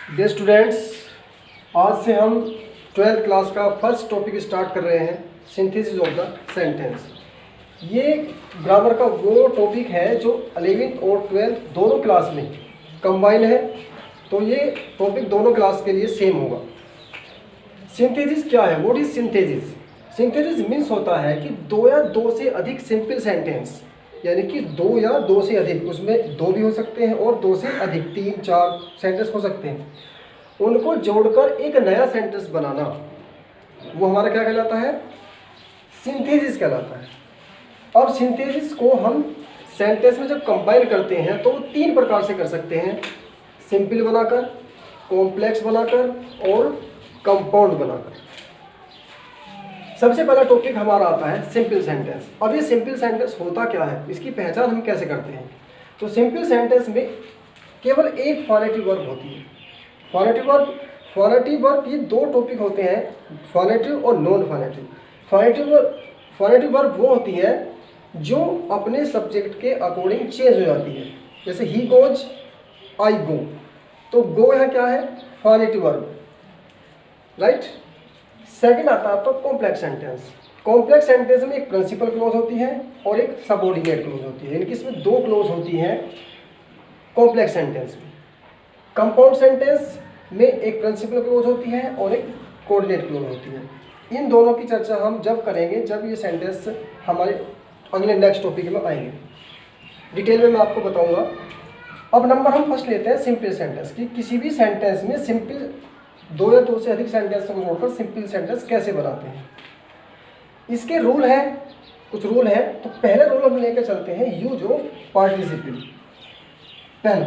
Dear students, आज से हम 12th क्लास का फर्स्ट टॉपिक स्टार्ट कर रहे हैं, सिंथेसिस ऑफ द सेंटेंस। ये ग्रामर का वो टॉपिक है जो 11th और 12th दोनों क्लास में कंबाइन है, तो ये टॉपिक दोनों क्लास के लिए सेम होगा। सिंथेसिस क्या है? What is synthesis? Synthesis means होता है कि दो या दो से अधिक सिंपल सेंटेंस, यानी कि दो या दो से अधिक, उसमें दो भी हो सकते हैं और दो से अधिक 3-4 सेंटेंस हो सकते हैं, उनको जोड़कर एक नया सेंटेंस बनाना, वो हमारा क्या कहलाता है? सिंथेसिस कहलाता है। अब सिंथेसिस को हम सेंटेंस में जब कंबाइन करते हैं तो वो 3 प्रकार से कर सकते हैं, सिंपल बनाकर, कॉम्प्लेक्स बनाकर और कंपाउंड बनाकर। सबसे पहला टॉपिक हमारा आता है सिंपल सेंटेंस। अब ये सिंपल सेंटेंस होता क्या है, इसकी पहचान हम कैसे करते हैं? तो सिंपल सेंटेंस में केवल एक फॉनेटिव वर्ब होती है। फॉनेटिव वर्ब ये दो टॉपिक होते हैं, फॉनेटिव और नॉन फॉनेटिव। फॉनेटिव वर्ब वो होती है जो अपने सब्जेक्ट के अकॉर्डिंग चेंज हो जाती है। जैसे ही गोज, आई गो, तो गो यहाँ क्या है? फॉनेटिव वर्ब, राइट। सेकंड आता है आपका कॉम्प्लेक्स सेंटेंस। कॉम्प्लेक्स सेंटेंस में एक प्रिंसिपल क्लोज होती है और एक सबऑर्डिनेट क्लोज होती है, यानी कि इसमें 2 क्लोज होती हैं कॉम्प्लेक्स सेंटेंस में। कंपाउंड सेंटेंस में एक प्रिंसिपल क्लोज होती है और एक कोऑर्डिनेट क्लोज होती है। इन दोनों की चर्चा हम जब करेंगे जब ये सेंटेंस हमारे अगले नेक्स्ट टॉपिक में आएंगे, डिटेल में मैं आपको बताऊंगा। अब नंबर हम फर्स्ट लेते हैं सिंपल सेंटेंस की। किसी भी सेंटेंस में सिंपल दो या दो से अधिक सेंटेंस को जोड़कर सिंपल सेंटेंस कैसे बनाते हैं, इसके रूल है, कुछ रूल है। तो पहले रूल हम लेकर चलते हैं, यूज ऑफ पार्टिसिपल। पहला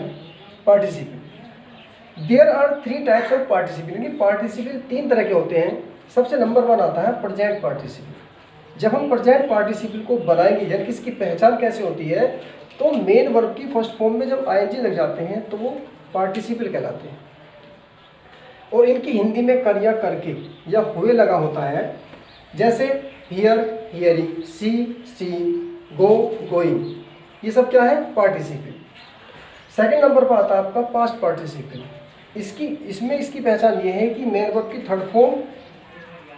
participle, there are 3 types of participle, यानी पार्टिसिपल 3 तरह के होते हैं। सबसे नंबर 1 आता है प्रेजेंट पार्टिसिपल। जब हम प्रेजेंट पार्टिसिपल को बनाएंगे, यानी कि इसकी पहचान कैसे होती है, तो मेन वर्ब की फर्स्ट फॉर्म में जब आईएनजी लग जाते हैं तो वो पार्टिसिपल कहलाते हैं, और इनकी हिंदी में कर या करके या हुए लगा होता है। जैसे here, hearing, see, seeing, go, going, ये सब क्या है? पार्टिसिपल। सेकंड नंबर पर आता है आपका पास्ट पार्टिसिपल। इसकी पहचान ये है कि मेन वर्ब की थर्ड फॉर्म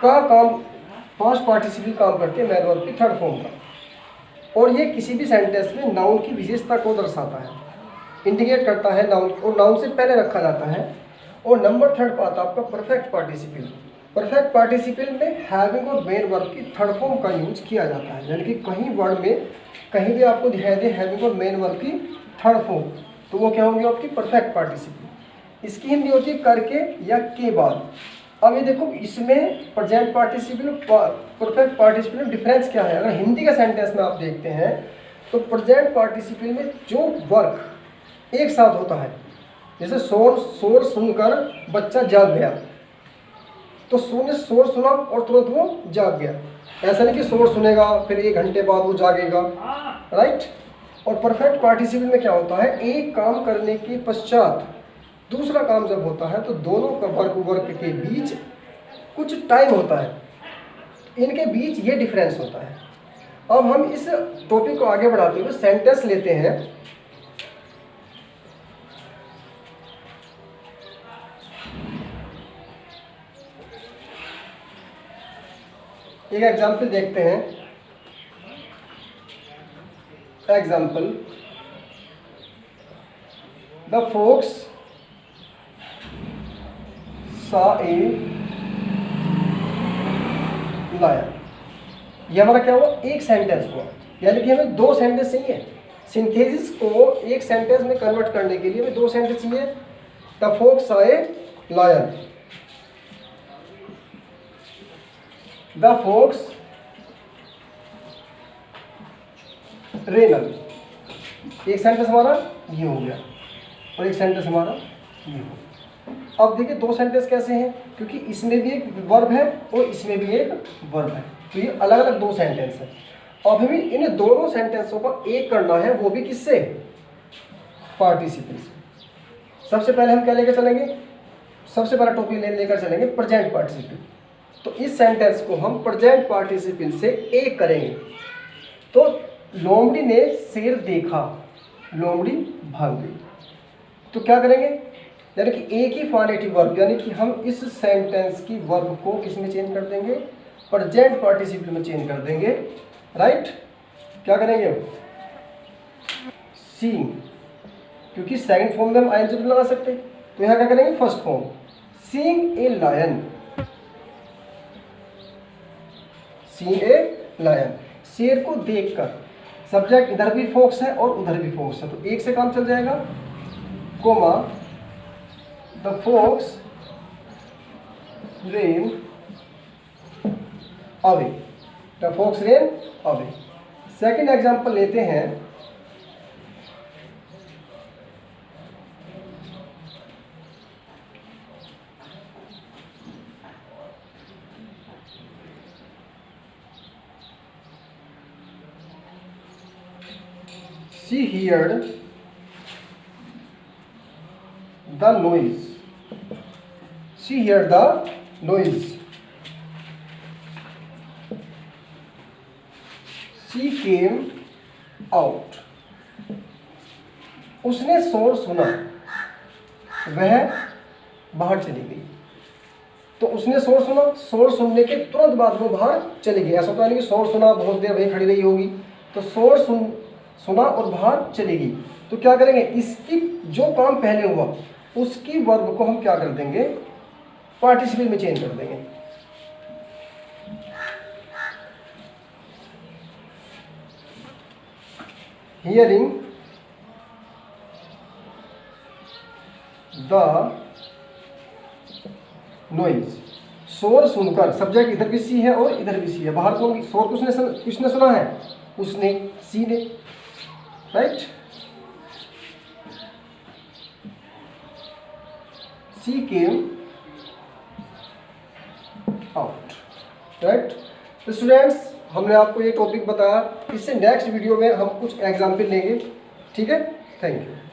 का काम, पास्ट पार्टिसिपल काम करते हैं मेन वर्ब की थर्ड फॉर्म का, और ये किसी भी सेंटेंस में नाउन की विशेषता को दर्शाता है, इंडिकेट करता है नाउन, और नाउन से पहले रखा जाता है। और नंबर 3 पर आता है आपका परफेक्ट पार्टिसिपल। परफेक्ट पार्टिसिपल में हैविंग और मेन वर्ब की थर्ड फॉर्म का यूज किया जाता है, यानी कि कहीं वर्ड में कहीं भी आपको दिखाई दे हैविंग और मेन वर्ब की थर्ड फॉर्म, तो वो क्या होंगी? आपकी परफेक्ट पार्टिसिपल। इसकी हिंदी होती है करके या के बाद। अब ये देखो, इसमें प्रेजेंट पार्टिसिपल और परफेक्ट पार्टिसिपल में डिफरेंस क्या है? अगर हिंदी का सेंटेंस में आप देखते हैं तो प्रेजेंट पार्टिसिपल में जो वर्क एक साथ होता है, जैसे शोर सुनकर बच्चा जाग गया, तो ने शोर सुना और तुरंत वो जाग गया। ऐसा नहीं कि शोर सुनेगा फिर 1 घंटे बाद वो जागेगा, राइट। और परफेक्ट पार्टिसिपल में क्या होता है? एक काम करने के पश्चात दूसरा काम जब होता है तो दोनों का वर्क के बीच कुछ टाइम होता है, इनके बीच ये डिफरेंस होता है। अब हम इस टॉपिक को आगे बढ़ाते हुए सेंटेंस लेते हैं। एक एग्जाम्पल देखते हैं। Example, the folks saw a lion। ये हमारा क्या हुआ? एक सेंटेंस हुआ, यानी कि हमें 2 सेंटेंस चाहिए। सिंथेसिस को एक सेंटेंस में कन्वर्ट करने के लिए हमें 2 सेंटेंस चाहिए। The folks saw a lion, the folks renal. एक सेंटेंस हमारा ये हो गया और एक सेंटेंस हमारा ये हो गया। अब देखिए 2 सेंटेंस कैसे हैं, क्योंकि इसमें भी एक वर्ब है और इसमें भी एक वर्ब है, तो ये अलग अलग 2 सेंटेंस हैं। अब हमें इन दोनों सेंटेंसों का एक करना है, वो भी किससे? पार्टिसिपल से। सबसे पहले हम क्या लेकर चलेंगे? सबसे पहला टॉपिक लेकर चलेंगे प्रेजेंट पार्टिसिपल। तो इस सेंटेंस को हम प्रेजेंट पार्टिसिपल से एक करेंगे। तो लोमड़ी ने शेर देखा, लोमड़ी भाग गई। तो क्या करेंगे? यानी कि एक ही फॉर्मेटिव वर्ब, यानी कि हम इस सेंटेंस की वर्ब को किस में चेंज कर देंगे, प्रेजेंट पार्टिसिपल में चेंज कर देंगे, राइट। क्या करेंगे, सीइंग, क्योंकि सेकंड फॉर्म में हम आईएनजी नहीं लगा सकते, तो यहाँ क्या करेंगे, first form, seeing a lion, seeing a lion, शेर को देखकर। सब्जेक्ट इधर भी फोक्स है और उधर भी फोक्स है, तो एक से काम चल जाएगा, comma the fox ran away, the fox ran away. Second example लेते हैं, she heard the noise, she heard the noise, she came out, उसने शोर सुना, वह बाहर चली गई। तो उसने शोर सुना, शोर सुनने के तुरंत बाद वो बाहर चली गई। ऐसा तो नहीं कि शोर सुना बहुत देर वहीं खड़ी रही होगी, तो शोर सुना और बाहर चली गई। तो क्या करेंगे, इसकी जो काम पहले हुआ उसकी वर्ब को हम क्या कर देंगे, पार्टिसिपल में चेंज कर देंगे। हियरिंग द नॉइज, शोर सुनकर। सब्जेक्ट इधर भी सी है और इधर भी सी है, बाहर कौन, शोर किसने सुना है, उसने, सी ने, राइट। सी केम आउट, राइट। तो स्टूडेंट्स, हमने आपको ये टॉपिक बताया, इससे नेक्स्ट वीडियो में हम कुछ एग्जाम्पल लेंगे, ठीक है। Thank you.